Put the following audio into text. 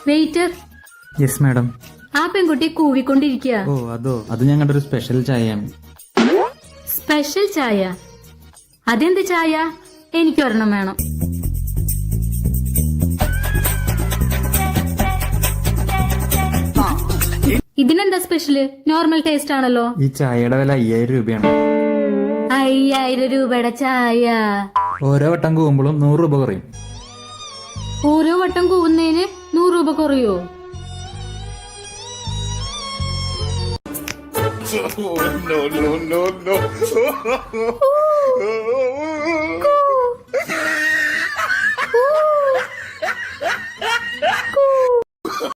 Waiter. Yes madam. ആ പെൺകുട്ടി കൂവിക്കൊണ്ടിരിക്കുക. ഓ അത് ഞങ്ങളുടെ ഒരു സ്പെഷ്യൽ ചായയാണ്. സ്പെഷ്യൽ ചായ? അതെന്ത് ചായ? എനിക്കൊരെണ്ണം വേണം. ഇതിനെന്താ സ്പെഷ്യല്? നോർമൽ ടേസ്റ്റ് ആണല്ലോ. ഈ ചായയുടെ വില 5000 രൂപയാണ്. 5000 രൂപയുടെ ചായ? ഓരോ വട്ടം കൂവുമ്പോഴും 100 രൂപ കുറയും. ഓരോ വട്ടം കൂവുന്നതിന് 100 രൂപ കുറയോ? No.